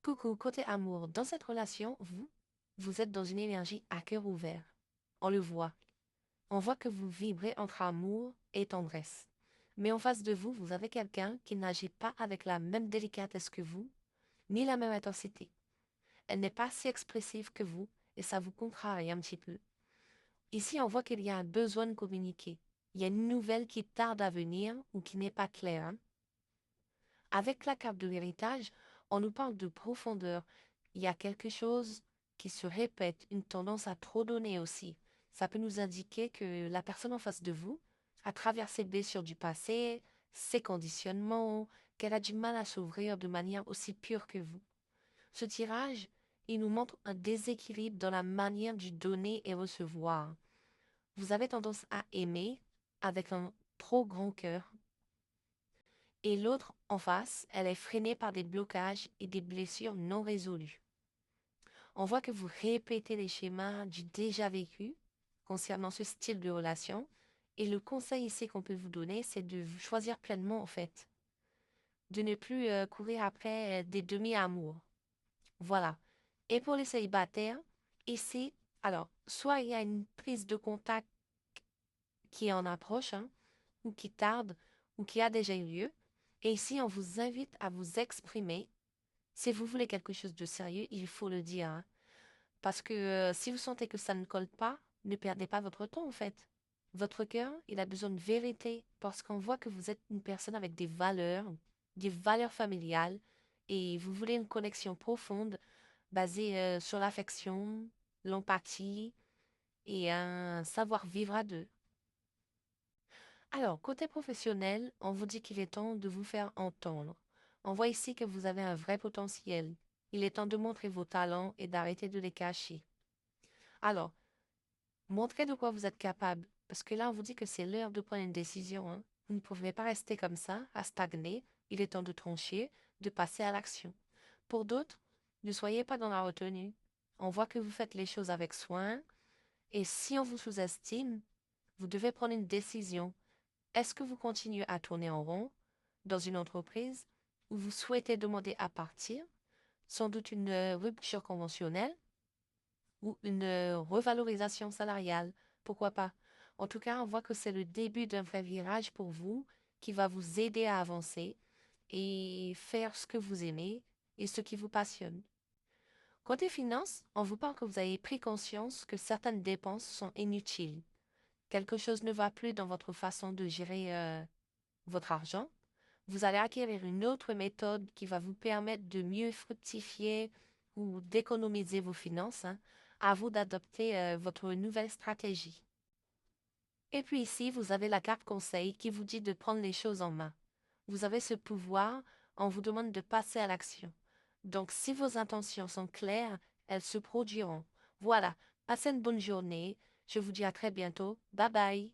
Coucou, côté amour, dans cette relation, vous êtes dans une énergie à cœur ouvert. On le voit. On voit que vous vibrez entre amour et tendresse. Mais en face de vous, vous avez quelqu'un qui n'agit pas avec la même délicatesse que vous, ni la même intensité. Elle n'est pas si expressive que vous, et ça vous contrarie un petit peu. Ici, on voit qu'il y a un besoin de communiquer. Il y a une nouvelle qui tarde à venir ou qui n'est pas claire, hein. Avec la carte de l'héritage, on nous parle de profondeur. Il y a quelque chose qui se répète, une tendance à trop donner aussi. Ça peut nous indiquer que la personne en face de vous a traversé des blessures du passé, ses conditionnements, qu'elle a du mal à s'ouvrir de manière aussi pure que vous. Ce tirage, il nous montre un déséquilibre dans la manière du donner et recevoir. Vous avez tendance à aimer avec un trop grand cœur, et l'autre, en face, elle est freinée par des blocages et des blessures non résolues. On voit que vous répétez les schémas du déjà vécu concernant ce style de relation, et le conseil ici qu'on peut vous donner, c'est de vous choisir pleinement, en fait, de ne plus courir après des demi-amours. Voilà. Et pour les célibataires, ici, alors, soit il y a une prise de contact qui en approche, hein, ou qui tarde, ou qui a déjà eu lieu, et ici, on vous invite à vous exprimer. Si vous voulez quelque chose de sérieux, il faut le dire, hein. Parce que si vous sentez que ça ne colle pas, ne perdez pas votre temps en fait. Votre cœur, il a besoin de vérité parce qu'on voit que vous êtes une personne avec des valeurs familiales et vous voulez une connexion profonde basée sur l'affection, l'empathie et un savoir-vivre à deux. Alors, côté professionnel, on vous dit qu'il est temps de vous faire entendre. On voit ici que vous avez un vrai potentiel. Il est temps de montrer vos talents et d'arrêter de les cacher. Alors, montrez de quoi vous êtes capable, parce que là, on vous dit que c'est l'heure de prendre une décision, hein. Vous ne pouvez pas rester comme ça, à stagner. Il est temps de trancher, de passer à l'action. Pour d'autres, ne soyez pas dans la retenue. On voit que vous faites les choses avec soin, et si on vous sous-estime, vous devez prendre une décision. Est-ce que vous continuez à tourner en rond dans une entreprise ou vous souhaitez demander à partir, sans doute une rupture conventionnelle ou une revalorisation salariale? Pourquoi pas? En tout cas, on voit que c'est le début d'un vrai virage pour vous qui va vous aider à avancer et faire ce que vous aimez et ce qui vous passionne. Côté finances, on vous parle que vous avez pris conscience que certaines dépenses sont inutiles. Quelque chose ne va plus dans votre façon de gérer votre argent. Vous allez acquérir une autre méthode qui va vous permettre de mieux fructifier ou d'économiser vos finances, hein. À vous d'adopter votre nouvelle stratégie. Et puis ici, vous avez la carte conseil qui vous dit de prendre les choses en main. Vous avez ce pouvoir, on vous demande de passer à l'action. Donc, si vos intentions sont claires, elles se produiront. Voilà, passez une bonne journée. Je vous dis à très bientôt. Bye bye.